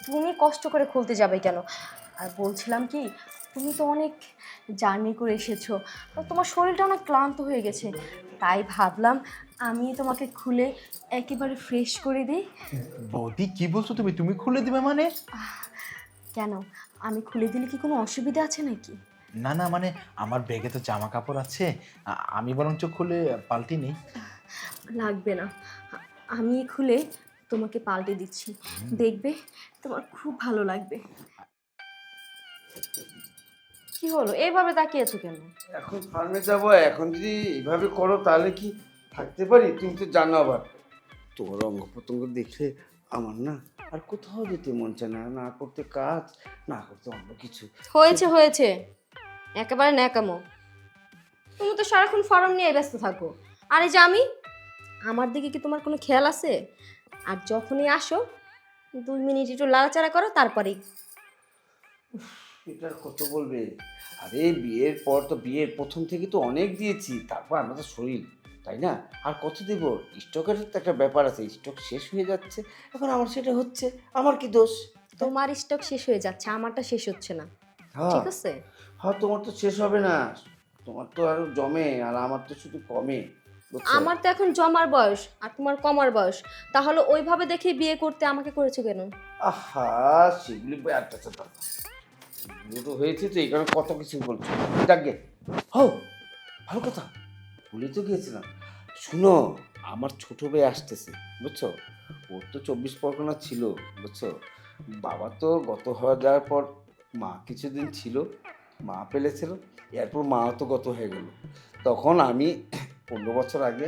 তুমি কষ্ট করে খুলতে যাবে কেন? আর বলছিলাম কি, তুমি তো অনেক জার্নি করে এসেছো, তো তোমার শরীরটা অনেক ক্লান্ত হয়ে গেছে, তাই ভাবলাম আমি তোমাকে খুলে একেবারে ফ্রেশ করে দিই। বৌদি কি বলছো তুমি? তুমি খুলে দিবে মানে? কেন, আমি খুলে দিলে কি কোনো অসুবিধা আছে নাকি? না না, মানে আমার ব্যাগে তো জামা কাপড় আছে, আমি বরঞ্চ খুলে পাল্টি নেই। লাগবে না, আমি খুলে তোমাকে পাল্টে দিচ্ছি, দেখবে তোমার খুব ভালো লাগবে। কি হলো, এইভাবে তাকিয়েছো কেন? এখন ফার্মে যাবো, এখন যদি এইভাবে করো তাহলে কি থাকতে পারি? তুমি তো জানো, আবার তোমার অঙ্গ প্রত্যঙ্গ দেখলে আমার না আর কোথাও যেতে মন চায় না, না করতে কাজ, না করতে অন্য কিছু। হয়েছে হয়েছে, একেবারে ন্যাকামো। তুমি তো সারাক্ষণ ফর্ম নিয়ে ব্যস্ত থাকো, আর এই যে আমার দিকে কি তোমার কোনো খেয়াল আছে? আর যখনই আসো 2 মিনিট একটু লাড়াচাড়া করো, তারপরেই এটা আর কত বলবে? আরে বিয়ের পর তো, বিয়ের প্রথম থেকে তো অনেক দিয়েছি, তারপর আমাদের শরীর, তাই না? আর কত দেব? স্টকের তো একটা ব্যাপার আছে, স্টক শেষ হয়ে যাচ্ছে, এখন আমার সেটা হচ্ছে, আমার কি দোষ? তোমার স্টক শেষ হয়ে যাচ্ছে, আমারটা শেষ হচ্ছে না, হ্যাঁ ঠিক আছে? হ্যাঁ, তোমার তো শেষ হবে না, তোমার তো আরো জমে, আর আমার তো শুধু কমে, বুঝছো? আমার তো এখন জমার বয়স আর তোমার কমার বয়স, তাহলে ওইভাবে দেখে বিয়ে করতে আমাকে করেছো কেন? আহা, সেগুলি আচ্ছা আচ্ছা, তো হয়েছে তো এই কারণে কত কিছু বলছো। যাকে হো, ভালো কথা, ভুলে তো গিয়েছিলাম। শুনো, আমার ছোট ভাই আসতেছে, বুঝছো? ওর তো 24 পরগনা ছিল, বুঝছো? বাবা তো গত হয়ে যাওয়ার পর মা কিছুদিন ছিল, মা পেলেছিল, এরপর মাও তো গত হয়ে গেল। তখন আমি 15 বছর আগে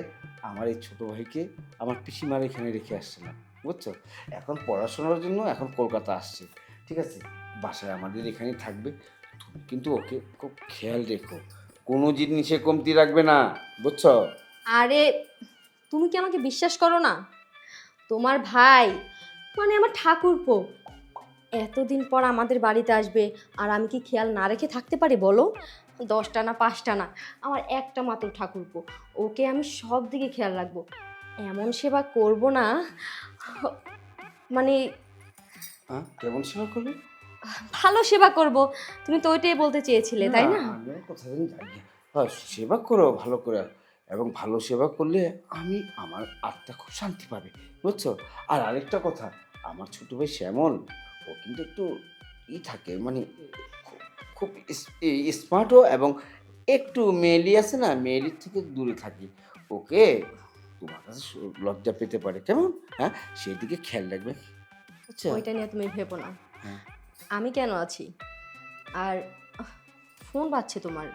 আমার এই ছোট ভাইকে আমার পিসিমার এখানে রেখে আসছিলাম, বুঝছো? এখন পড়াশোনার জন্য এখন কলকাতা আসছে, ঠিক আছে? বাসায় আমাদের এখানেই থাকবে। তুমি কিন্তু ওকে খুব খেয়াল রেখো, কোনো জিনিসে কমতি রাখবে না, বুঝছো? আরে, তুমি কি আমাকে বিশ্বাস করো না? তোমার ভাই মানে আমার ঠাকুরপো এতদিন পর আমাদের বাড়িতে আসবে, আর আমি কি খেয়াল না রেখে থাকতে পারি বলো? 10টা না 5টা না, আমার একটা মাত্র ঠাকুরপো, ওকে আমি সব দিকে খেয়াল রাখবো, এমন সেবা করব না মানে হ্যাঁ, কেমন সেবা করবে? ভালো সেবা করব। তুমি তো ওইটাই বলতে চেয়েছিলে, তাই না? আমিও কোথাদিন যাই। হ্যাঁ, সেবা করো ভালো করে, এবং ভালো সেবা করলে আমার আত্মা খুব শান্তি পাবে, বুঝছো? আর আরেকটা কথা, আমার ছোট ভাই শ্যামল, ও কিন্তু একটু থাকে, মানে খুব খুব স্মার্টও, এবং একটু মেয়েলি আছে না, মেয়েলির থেকে দূরে থাকি। ওকে তোমার কাছে লজ্জা পেতে পারে, কেমন? হ্যাঁ, সেই দিকে খেয়াল রাখবে, বুঝছো? ওইটা নিয়ে তুমি ভেবো না, হ্যাঁ। আমি কেন আছি। আর ফোন বাজছে তোমার।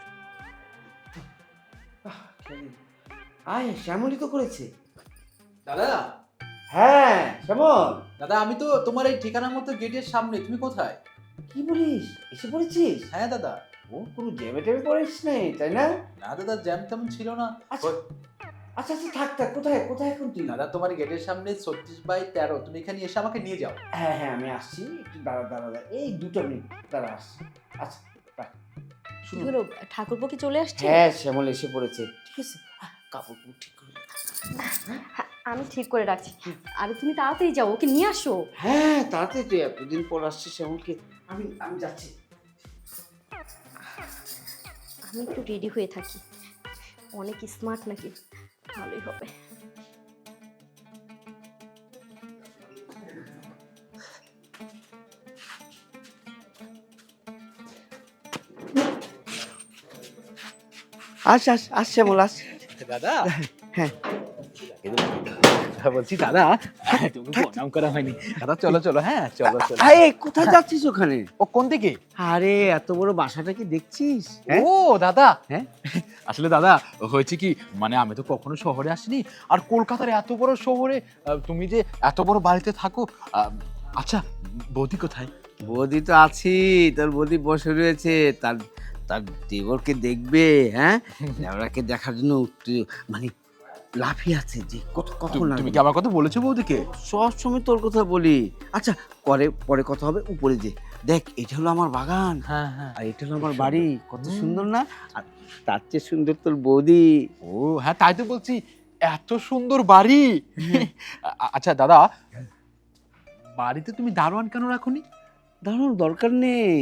আয়, শ্যামলই তো করেছে। দাদা, হ্যাঁ শ্যামল, দাদা আমি তো তোমার এই ঠিকানা মতো গেটের সামনে। তুমি কোথায়? কি বলিস, এসে পড়েছিস? হ্যাঁ দাদা। ও, কোনো জ্যামে ট্যামে পড়িস নেই, তাই না? না দাদা, জ্যাম তেমন ছিল না। আচ্ছা আচ্ছা আচ্ছা, থাক থাক, কোথায় কোথায় এখন তুই? দাদা তোমার গেটের সামনে 36/13, তুমি এখানে এসে আমাকে নিয়ে যাও। হ্যাঁ হ্যাঁ, আমি আসছি, একটু দাঁড়া দাঁড়া দাঁড়া, এই 2 মিনিট দাঁড়া, আসছি। আচ্ছা, রাখ। কি শুনুন, হলো, ঠাকুরপো কি চলে আসছে? হ্যাঁ শ্যামল এসে পড়েছে, ঠিক আছে? কাপড় ঠিক করে দে। হ্যাঁ, আমি ঠিক করে রাখছি। আরে তুমি তাড়াতাড়ি যাও, ওকে নিয়ে আসো। হ্যাঁ তাড়াতাড়ি, তুই এতদিন পর আসছিস শ্যামলকে, আমি আমি যাচ্ছি। আমি একটু রেডি হয়ে থাকি, অনেক স্মার্ট নাকি, ভালোই হবে। আস আস আস শ্যামল, আস। দাদা, হ্যাঁ, বলছি দাদা, তুমি প্রণাম করা হয়নি। দাদা চলো চলো, হ্যাঁ চলো চলো। এই কোথায় যাচ্ছিস ওখানে? ও কোন দিকে? আরে এত বড় বাসাটা কি দেখছিস? হ্যাঁ? ও দাদা, হ্যাঁ? আসলে দাদা হয়েছে কি, মানে আমি তো কখনো শহরে আসিনি, আর কলকাতার এত বড় শহরে তুমি যে এত বড় বাড়িতে থাকো। আচ্ছা, বৌদি কোথায়? বৌদি তো আছি, তোর বৌদি বসে রয়েছে, তার তার দেবরকে দেখবে, হ্যাঁ? দেবরাকে দেখার জন্য মানে লাফিয়ে আছে যে কখন তুমি আসবে। কি আমার কথা বলেছো বৌদিকে? সব সময় তোর কথা বলি। আচ্ছা, পরে পরে কথা হবে, উপরে যে দেখ, এটা হলো আমার বাগান, হ্যাঁ হ্যাঁ। আর এটা হলো আমার বাড়ি, কত সুন্দর না? আর তার চেয়ে সুন্দর তোর বৌদি। ও হ্যাঁ, তাই তো বলছি, এত সুন্দর বাড়ি। আচ্ছা দাদা, বাড়িতে তুমি দারোয়ান কেন রাখোনি? দাঁড়ানোর দরকার নেই,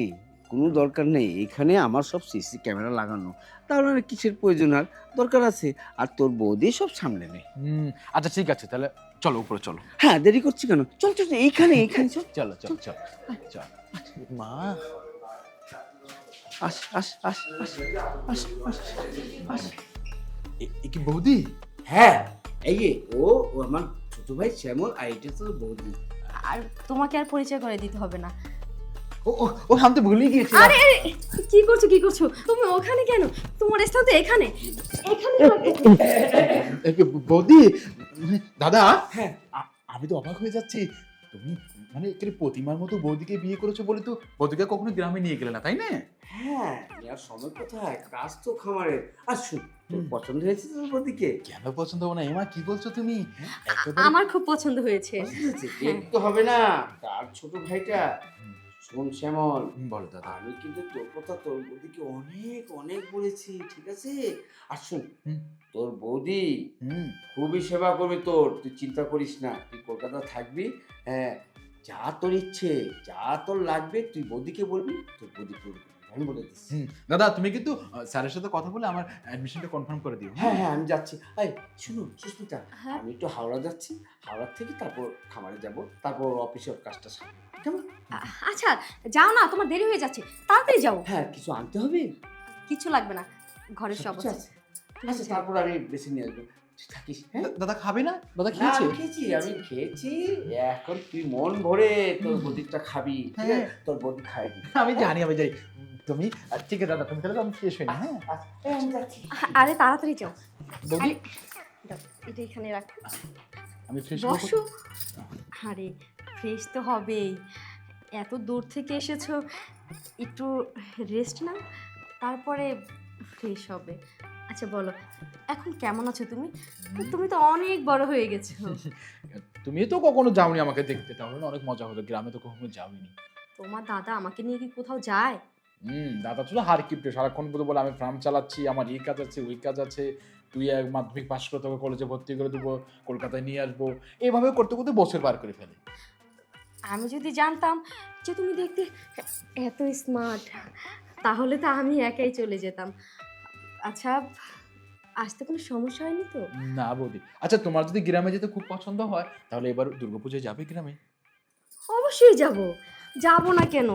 কোনো দরকার নেই। এখানে আমার সব সিসি ক্যামেরা লাগানো, তাহলে কিসের প্রয়োজন আর? দরকার আছে। আর তোর বৌদি সব সামনে নে। আচ্ছা ঠিক আছে, তাহলে চলো উপরে চলো। হ্যাঁ, দেরি করছি কেন? চল চল চল, এইখানে এইখানে চল। চলো চলো চলো চলো। মা, আস আস আস আস আস আস আস। এ কি বৌদি? হ্যাঁ, এই যে ও ও আমার ছোট ভাই শ্যামল, আর এটা তোর বৌদি। আর তোমাকে আর পরিচয় করে দিতে হবে না। ও ও ও, আমি তো ভুলেই গিয়েছিলাম। আরে আরে, কি করছো কি করছো? তুমি ওখানে কেন? তোমার স্থান তো এখানে। এখানে রাখো। বৌদি, দাদা, হ্যাঁ। আমি তো অবাক হয়ে যাচ্ছি। তুমি মানে একেবারে প্রতিমার মতো বৌদিকে বিয়ে করেছো বলে তো বৌদিকে কখনো গ্রামে নিয়ে গেলে না, তাই না? হ্যাঁ, আর সময় কোথায়? কাজ তো খামারের। আর শুন, তোর পছন্দ হয়েছে তোর বৌদিকে? কেন পছন্দ হবে না? এমা কি বলছো তুমি? একেবারে আমার খুব পছন্দ হয়েছে। পছন্দ হয়েছে? দেখতে হবে না, তার ছোট ভাইটা। শোন শ্যামল, বলো দাদা। আমি কিন্তু তোর কথা তোর বৌদিকে অনেক অনেক বলেছি, ঠিক আছে? আর শোন, হুম। তোর বৌদি হুম। খুবই সেবা করবে তোর, তুই চিন্তা করিস না। তুই কলকাতা থাকবি, হ্যাঁ, যা তোর ইচ্ছে, যা তোর লাগবে তুই বৌদিকে বলবি, তোর বৌদি করবে। আমি বলে দিচ্ছি। দাদা, তুমি কিন্তু স্যারের সাথে কথা বলে আমার অ্যাডমিশনটা কনফার্ম করে দিও। হ্যাঁ হ্যাঁ, আমি যাচ্ছি। এই শুনো সুস্মিতা, হ্যাঁ। আমি একটু হাওড়া যাচ্ছি, হাওড়া থেকে তারপর খামারে যাব, তারপর অফিসের কাজটা সারবো, কেমন? আচ্ছা, যাও না, তোমার দেরি হয়ে যাচ্ছে, তাড়াতাড়ি যাও। হ্যাঁ, কিছু আনতে হবে? কিছু লাগবে না, ঘরের সব কিছু আছে। আছে? আচ্ছা, তারপর আমি বেছে নিয়ে আসবো। তুই থাকিস, হ্যাঁ? দাদা খাবে না? দাদা না, খেয়েছে? আমি খেয়েছি। এখন তুই মন ভরে তোর বদিকটা খাবি, ঠিক আছে? হ্যাঁ। তোর বদি খাই দিবি। আমি জানি। তুমি ঠিক আছে দাদা, তুমি তাহলে আমি শেষ হই না। হ্যাঁ আচ্ছা, এই আমি যাচ্ছি। আরে তাড়াতাড়ি যাও। বৌদি, দাও, এটা এখানে রাখো। আমি ফ্রেশ বসো। আরে ফ্রেশ তো হবেই, এত দূর থেকে এসেছো, একটু রেস্ট নাও, তারপরে ফ্রেশ হবে। আচ্ছা বলো, এখন কেমন আছো তুমি? তুমি তো অনেক বড় হয়ে গেছো। তুমি তো কখনো যাওনি আমাকে দেখতে, তাহলে না অনেক মজা হতো। গ্রামে তো কখনো যাওনি। তোমার দাদা আমাকে নিয়ে কি কোথাও যায়? দাদা তো হার কিপটে, সারাক্ষণ বলে আমি ফার্ম চালাচ্ছি, আমার এই কাজ আছে ওই কাজ আছে, তুই এক মাধ্যমিক পাস করে তোকে কলেজে ভর্তি করে দেবো, কলকাতায় নিয়ে আসবো, এভাবে করতে করতে বছর পার করে ফেলে। আমি যদি জানতাম যে তুমি দেখতে এত স্মার্ট, তাহলে তো আমি একাই চলে যেতাম। আচ্ছা, আসতে কোনো সমস্যা হয়নি তো? না বৌদি, আচ্ছা তোমার যদি গ্রামে যেতে খুব পছন্দ হয়, তাহলে এবার দুর্গাপুজোয় যাবে গ্রামে? অবশ্যই যাব, যাব না কেন?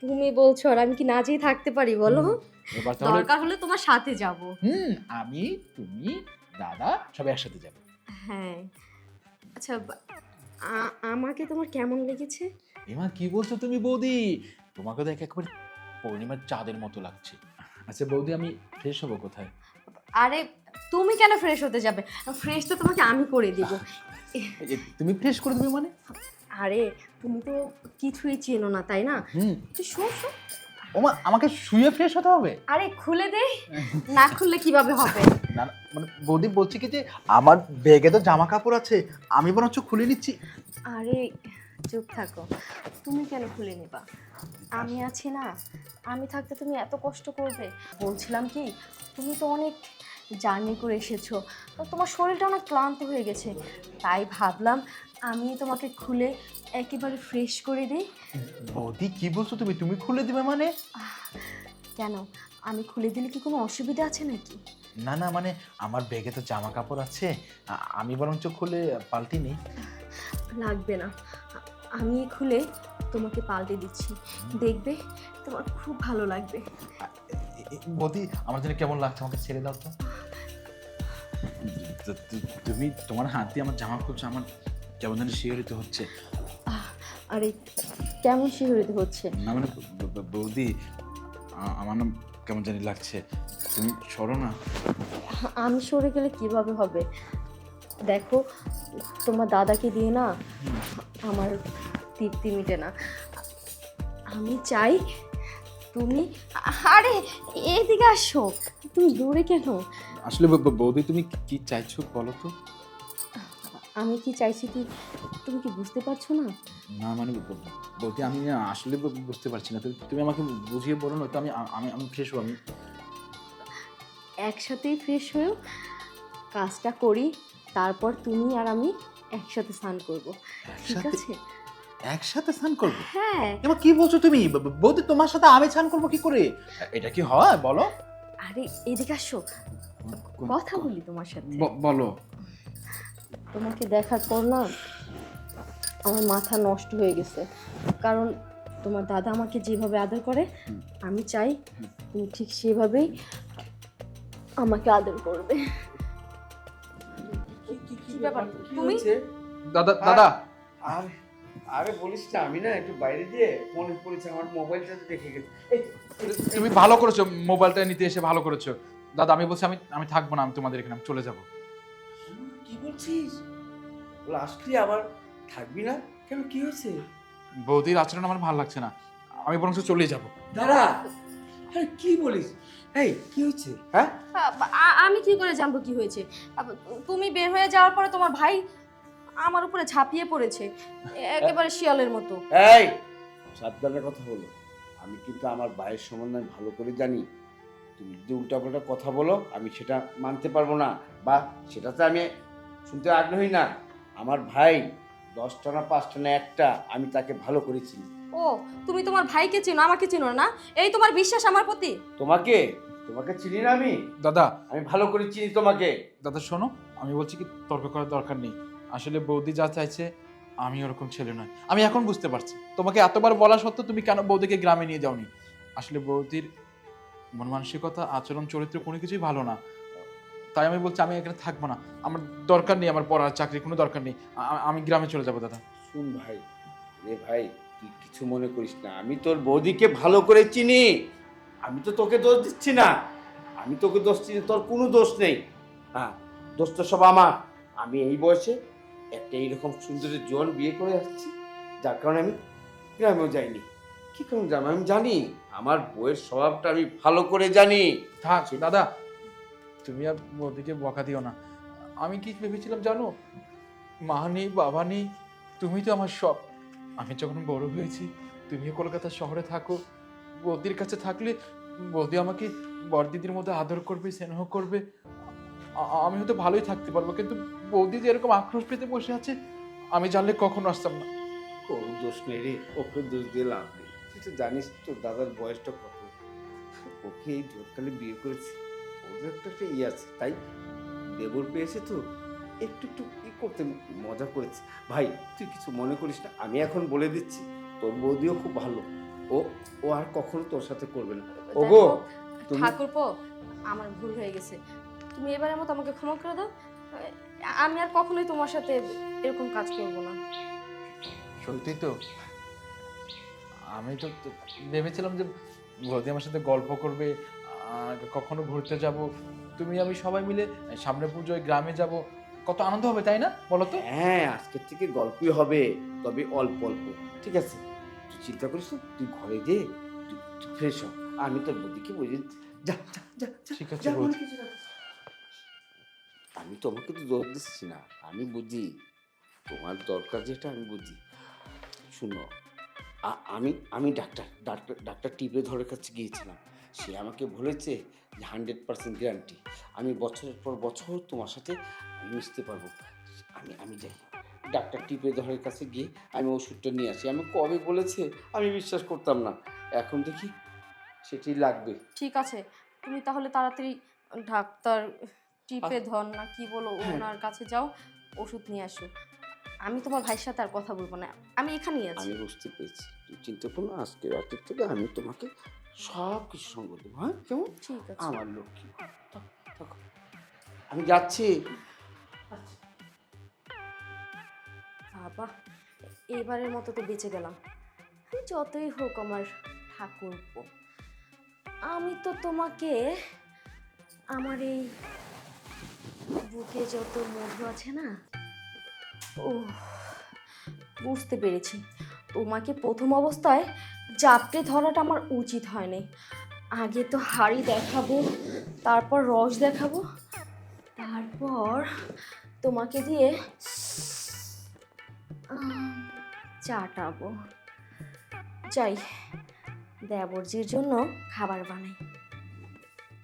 তুমি বলছো আর আমি কি না যেয়ে থাকতে পারি বলো? এবার তাহলে দরকার হলে তোমার সাথে যাব। আমি, তুমি, দাদা সব একসাথে যাবো। হ্যাঁ। আচ্ছা, আমাকে তোমার কেমন লেগেছে? এমা কি বলছো তুমি বৌদি? তোমাকে তো একেবারে পূর্ণিমার চাঁদের মতো লাগছে। আচ্ছা বৌদি, আমি ফ্রেশ হবো কোথায়? আরে তুমি কেন ফ্রেশ হতে যাবে? ফ্রেশ তো তোমাকে আমি করে দিব। তুমি ফ্রেশ করে দেবে মানে? আরে তুমি তো কিছুই চেনো না, তাই না? তুই শো শো। ওমা, আমাকে শুয়ে ফ্রেশ হতে হবে? আরে খুলে দে, না খুললে কিভাবে হবে? না না, মানে বৌদি বলছি কি যে আমার ব্যাগে তো জামা কাপড় আছে, আমি বরঞ্চ খুলে নিচ্ছি। আরে চুপ থাকো, তুমি কেন খুলে নিবা? আমি আছি না, আমি থাকতে তুমি এত কষ্ট করবে? বলছিলাম কি, তুমি তো অনেক জার্নি করে এসেছো, তো তোমার শরীরটা অনেক ক্লান্ত হয়ে গেছে, তাই ভাবলাম আমি তোমাকে খুলে একেবারে ফ্রেশ করে দিই। বৌদি কি বলছো তুমি? তুমি খুলে দিবে মানে? কেন, আমি খুলে দিলে কি কোনো অসুবিধা আছে নাকি? না না, মানে আমার ব্যাগে তো জামা কাপড় আছে, আমি বরঞ্চ খুলে পাল্টি নেই। লাগবে না, আমি খুলে তোমাকে পাল্টে দিচ্ছি, দেখবে তোমার খুব ভালো লাগবে। বৌদি, আমার জন্য কেমন লাগছে, আমাকে ছেড়ে দাও তো। তুমি তোমার হাত দিয়ে আমার জামা খুলছো, আমার কেমন যেন শিহরিত হচ্ছে। আরে কেমন শিহরিত হচ্ছে? না মানে বৌদি, আমার নাম কেমন জানি লাগছে, তুমি সরো না। আমি সরে গেলে কিভাবে হবে? দেখো, তোমার দাদাকে দিয়ে না আমার তৃপ্তি মিটে না, আমি চাই তুমি, আরে এদিকে আসো, তুমি দূরে কেন? আসলে বৌদি তুমি কি চাইছো বলো তো? আমি কি চাইছি তুমি কি বুঝতে পারছো না? না মানে বৌদি, আমি না আসলে বুঝতে পারছি না, তুমি আমাকে বুঝিয়ে বলো না তো। আমি আমি আমি ফ্রেশ হবো, আমি একসাথেই ফ্রেশ হয়েও কাজটা করি, তারপর তুমি আর আমি একসাথে স্নান করব, ঠিক একসাথে? আছে? একসাথে স্নান করবে? হ্যাঁ। এবার কি বলছো তুমি? বৌদি তোমার সাথে আমি স্নান করবো কি করে? এটা কি হয় বলো? আরে এদিকে আসো, কথা বলি তোমার সাথে। বলো। তোমাকে দেখার পর না আমার মাথা নষ্ট হয়ে গেছে, কারণ তোমার দাদা আমাকে যেভাবে আদর করে আমি চাই তুমি ঠিক সেভাবেই আমাকে আদর করবে। কি ব্যাপার তুমি? দাদা দাদা আরে আরে বলিস না, আমি না একটু বাইরে দিয়ে মনে পড়েছে আমার মোবাইলটা দেখে গেছি। এই, তুমি ভালো করেছো, মোবাইলটা নিতে এসে ভালো করেছো। দাদা আমি বলছি আমি থাকবো না, আমি তোমাদের এখানে আমি চলে যাব। কি বলছিস? বলে আসলি আবার থাকবি না কেন, কি হয়েছে? বৌদির আচরণ আমার ভালো লাগছে না, আমি বরং চলে যাব। দাঁড়া, আরে কি বলিস? এই কি হয়েছে? হ্যাঁ আমি কি করে জানবো কি হয়েছে? তুমি বের হয়ে যাওয়ার পরে তোমার ভাই আমার উপরে ঝাঁপিয়ে পড়েছে একেবারে শিয়ালের মতো। এই সাবধানে কথা বলো, আমি কিন্তু আমার ভাইয়ের সম্বন্ধে আমি ভালো করে জানি। তুমি যদি উল্টাপাল্টা কথা বলো আমি সেটা মানতে পারবো না, বা সেটাতে আমি শুনতে আগ্রহী না। আমার ভাই 10টা না 5টা না একটা, আমি তাকে ভালো করেছি। ও, তুমি তোমার ভাইকে চেনো, আমাকে চেনো না? এই তোমার বিশ্বাস আমার প্রতি? তোমাকে তোমাকে চিনি না আমি? দাদা আমি ভালো করে চিনি তোমাকে। দাদা শোনো, আমি বলছি কি তর্ক করার দরকার নেই। আসলে বৌদি যা চাইছে আমি ওরকম ছেলে নয়, আমি এখন বুঝতে পারছি। তোমাকে এতবার বলা সত্ত্বেও তুমি কেন বৌদিকে গ্রামে নিয়ে যাওনি। আসলে বৌদির মন মানসিকতা, আচরণ, চরিত্র কোনো কিছুই ভালো না। তাই আমি বলছি আমি এখানে থাকবো না, আমার দরকার নেই, আমার পড়ার চাকরির কোনো দরকার নেই, আমি গ্রামে চলে যাবো। দাদা শুন ভাই, রে ভাই তুই কিছু মনে করিস না, আমি তোর বৌদিকে ভালো করে চিনি। আমি তো তোকে দোষ দিচ্ছি না, আমি তোকে দোষ দিচ্ছি, তোর কোনো দোষ নেই। হ্যাঁ, দোষ তো সব আমার। আমি এই বয়সে একটা এইরকম সুন্দরী জোয়ান বিয়ে করে আসছি, যার কারণে আমি গ্রামেও যাইনি। কি কারণ জানো? আমি জানি আমার বউয়ের স্বভাবটা আমি ভালো করে জানি। থাক দাদা, তুমি আর বৌদিকে বকা দিও না। আমি কি ভেবেছিলাম জানো, মা নেই বাবা নেই, তুমি তো আমার সব। আমি যখন বড় হয়েছি, তুমিও কলকাতা শহরে থাকো, বৌদির কাছে থাকলে বৌদি আমাকে বড়দিদির মধ্যে আদর করবে, স্নেহ করবে, আমি হয়তো ভালোই থাকতে পারবো। কিন্তু বৌদি যে এরকম আক্রোশ পেতে বসে আছে, আমি জানলে কখনো আসতাম না। ওর দোষ নেই রে, ওকে দোষ দিয়ে লাভ নেই। তুই তো জানিস তোর দাদার বয়সটা কত, ওকে এই ধরকালে বিয়ে করেছি। ওদের একটা ইয়ে আছে, তাই দেবর পেয়েছে তো একটু একটু করতে মজা করেছে। ভাই তুই কিছু মনে করিস না, আমি এখন বলে দিচ্ছি তোর বৌদিও খুব ভালো। ও ও আর কখনো তোর সাথে করবে না। ওগো তুমি ঠাকুরপো, আমার ভুল হয়ে গেছে, তুমি এবারের মতো আমাকে ক্ষমা করে দাও। আমি আর কখনোই তোমার সাথে এরকম কাজ করব না। সত্যি তো, আমি তো ভেবেছিলাম যে বৌদি আমার সাথে গল্প করবে, কখনো ঘুরতে যাব, তুমি আমি সবাই মিলে সামনে পুজোয় গ্রামে যাব, কত আনন্দ হবে তাই না বলো তো? হ্যাঁ, আজকের থেকে গল্পই হবে, তবে অল্প অল্প। ঠিক আছে, তুই চিন্তা করিস না, তুই ঘরে যে ফ্রেশ হ, আমি তোর বৌদিকে বুঝে যা যা যা যা, ঠিক আছে যা, বৌদি। মনে কিছু রাখিস না। আমি তোমাকে তো দোষ দিচ্ছি না, আমি বুঝি তোমার দরকার যেটা আমি বুঝি। শুনো, আমি আমি ডাক্তার টিপে ধরে কাছে গিয়েছিলাম। সে আমাকে বলেছে যে 100% গ্যারান্টি, আমি বছরের পর বছর তোমার সাথে মিশতে পারবো। আমি যাই ডাক্তার টিপে ধরের কাছে গিয়ে আমি ওষুধটা নিয়ে আসি। আমি কবে বলেছে, আমি বিশ্বাস করতাম না, এখন দেখি সেটি লাগবে। ঠিক আছে, তুমি তাহলে তাড়াতাড়ি ডাক্তার টিপে ধর না কি বলো ওনার কাছে যাও, ওষুধ নিয়ে আসো। আমি তোমার ভাইয়ের সাথে আর কথা বলবো না, আমি এখানেই আছি। আমি বুঝতে পেরেছি, তুই চিন্তা করো না, আজকে রাতের থেকে আমি তোমাকে সব কিছু সঙ্গ দেবো। হ্যাঁ কেমন? ঠিক আছে। আমার লক্ষ্মী, থাকো, আমি যাচ্ছি। বাবা, এবারের মতো তো বেঁচে গেলাম। যতই হোক আমার ঠাকুরপো, আমি তো তোমাকে আমার এই বুকে যত মধু আছে না, ও বুঝতে পেরেছি। তোমাকে প্রথম অবস্থায় জাপটে ধরাটা আমার উচিত হয়নি। আগে তো হাড়ি দেখাবো, তারপর রস দেখাবো, তারপর তোমাকে দিয়ে চাটাবো। যাই, দেবরজির জন্য খাবার বানাই।